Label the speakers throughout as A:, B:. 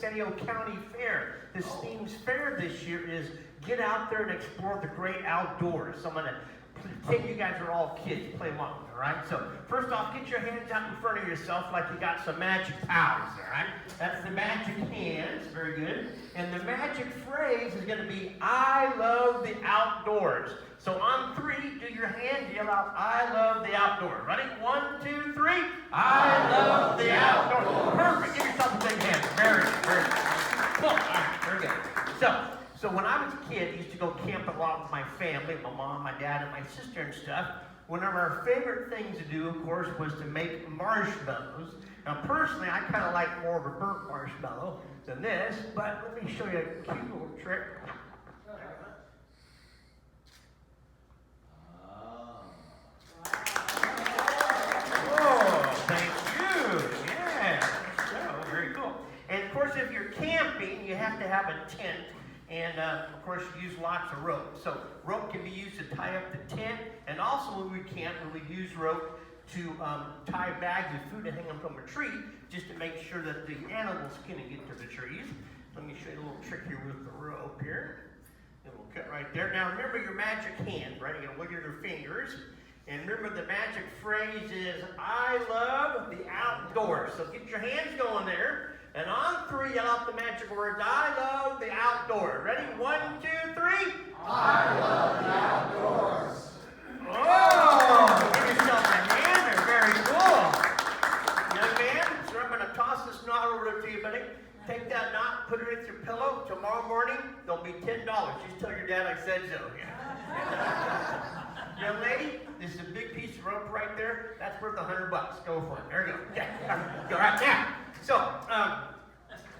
A: San Diego County Fair. This theme's fair this year is get out there and explore the great outdoors. So I'm going to pretend you guys are all kids. Play along, all right? So first off, get your hands out in front of yourself like you got some magic powers, all right? That's the magic hands. Very good. And the magic phrase is going to be, I love the outdoors. So on 3, do your hand, yell out, I love the outdoors. Ready? 1, 2, 3. I love the outdoors. Perfect. Give yourself a big hand. Very good. Cool. All right. Very good. So when I was a kid, I used to go camp a lot with my family, my mom, my dad, and my sister and stuff. One of our favorite things to do, of course, was to make marshmallows. Now, personally, I kind of like more of a burnt marshmallow than this, but let me show you a cute little trick. Oh, thank you. Yeah. So, very cool. And, of course, if you're camping, you have to have a tent. And, of course, you use lots of rope. So rope can be used to tie up the tent. And also when we camp, we use rope to tie bags of food and hang them from a tree just to make sure that the animals can't get to the trees. Let me show you a little trick here with the rope here. And we'll cut right there. Now, remember your magic hand, right? You're going to wiggle your fingers. And remember the magic phrase is, I love the outdoors. So get your hands going there. And on 3, yell out the magic words, I love the outdoors. Ready? 1, 2, 3.
B: I love the outdoors.
A: Oh, give yourself a hand there. Very cool. Young man, so I'm going to toss this knot over to you, buddy. Take that knot, put it with your pillow. Tomorrow morning, there'll be $10. Just tell your dad I said so. Young lady, this is a big piece of rope right there. That's worth $100. Go for it. There you go. Yeah. All right, now. So,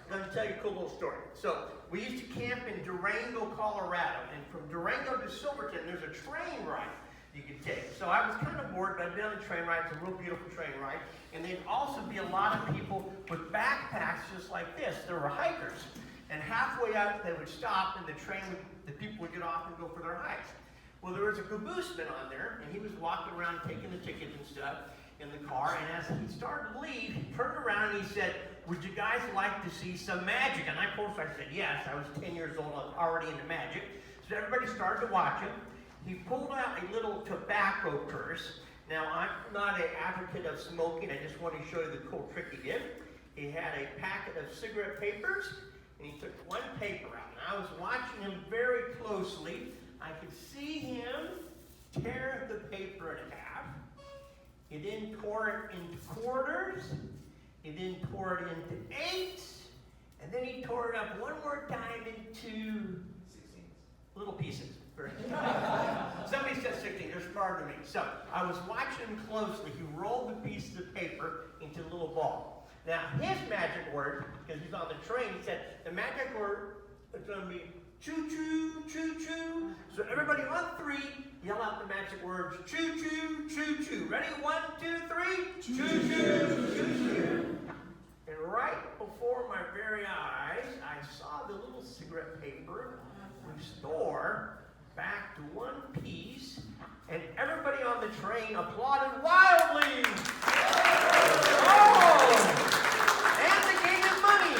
A: let me tell you a cool little story. So, we used to camp in Durango, Colorado. And from Durango to Silverton, there's a train ride you can take. So, I was kind of bored, but I've been on a train ride. It's a real beautiful train ride. And there'd also be a lot of people with backpacks just like this. There were hikers. And halfway out, they would stop, and the people would get off and go for their hikes. Well, there was a cabooseman on there, and he was walking around taking the tickets and stuff in the car, and as he started to leave, he turned around and he said, would you guys like to see some magic? And of course I said yes. I was 10 years old, I was already into magic. So everybody started to watch him. He pulled out a little tobacco purse. Now, I'm not an advocate of smoking, I just want to show you the cool trick he did. He had a packet of cigarette papers, and he took one paper out. And I was watching him very closely. I could see him tear the paper in half. He then tore it into quarters. He then tore it into 8s. And then he tore it up one more time into 16 little pieces. Somebody said 16. They're smarter than me. So I was watching him closely. He rolled the pieces of paper into a little ball. Now, his magic word, because he's on the train, he said, the magic word is going to be choo-choo, choo-choo. So everybody on 3, yell out the magic words, choo-choo, choo-choo. Ready? 1, 2, 3. Choo-choo, choo-choo. And right before my very eyes, I saw the little cigarette paper restore back to one piece, and everybody on the train applauded wildly. Oh! And they gave him money.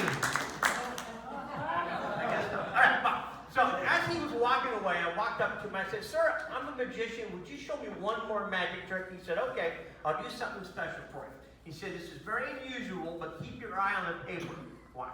A: So as he was walking away, I walked up to him and I said, sir, I'm a magician. Would you show me one more magic trick? He said, okay, I'll do something special for you. He said, this is very unusual, but keep your eye on the paper. Watch.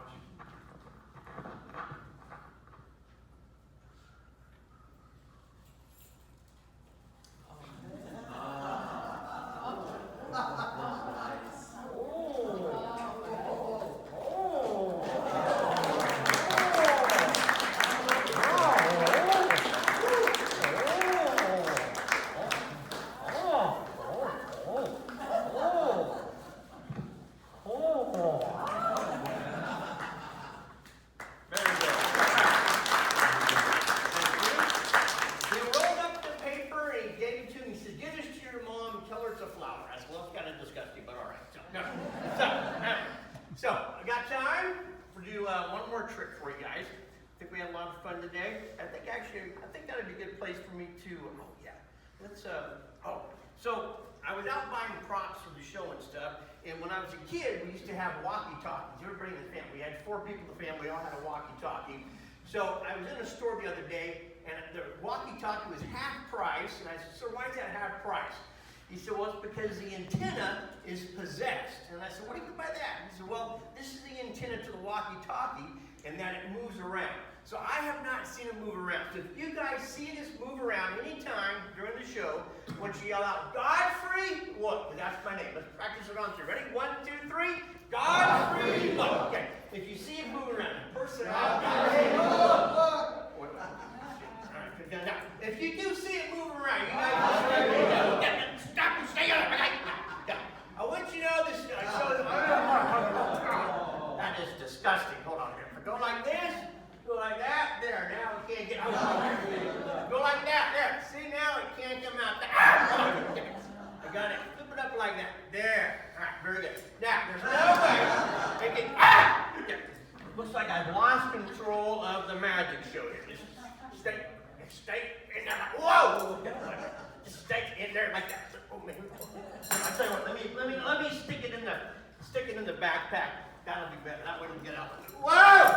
A: So, I got time to do one more trick for you guys. I think we had a lot of fun today. I think that would be a good place for me to, I was out buying props for the show and stuff, and when I was a kid, we used to have walkie-talkies. Everybody in the family, we had 4 people in the family, we all had a walkie-talkie. So I was in a store the other day, and the walkie-talkie was half price, and I said, "Sir, why is that half price?" He said, "Well, it's because the antenna is possessed." And I said, "What do you mean by that?" He said, "Well, this is the antenna to the walkie-talkie, and that it moves around." So I have not seen it move around. So if you guys see this move around anytime during the show, when you yell out, "Godfrey," look, that's my name. Let's practice it on through. Ready? 1, 2, 3. Godfrey, look. Okay. If you see it move around, the person out there. Now, if you do see it move around, you guys stop and stay on it. Okay. I want you to know this. That is disgusting. Hold on here. Go like this. Go like that. There. Now it can't get out. Go like that. There. See, now it can't come out. I got it. Flip it up like that. There. All right. Very good. Now, there's no way it can. Looks like I've lost control of the magic show here. Just stay in there. Whoa! Just stay in there like that. Oh man! I tell you what. Let me stick it in the backpack. That'll be better. That way it'll get out. Whoa!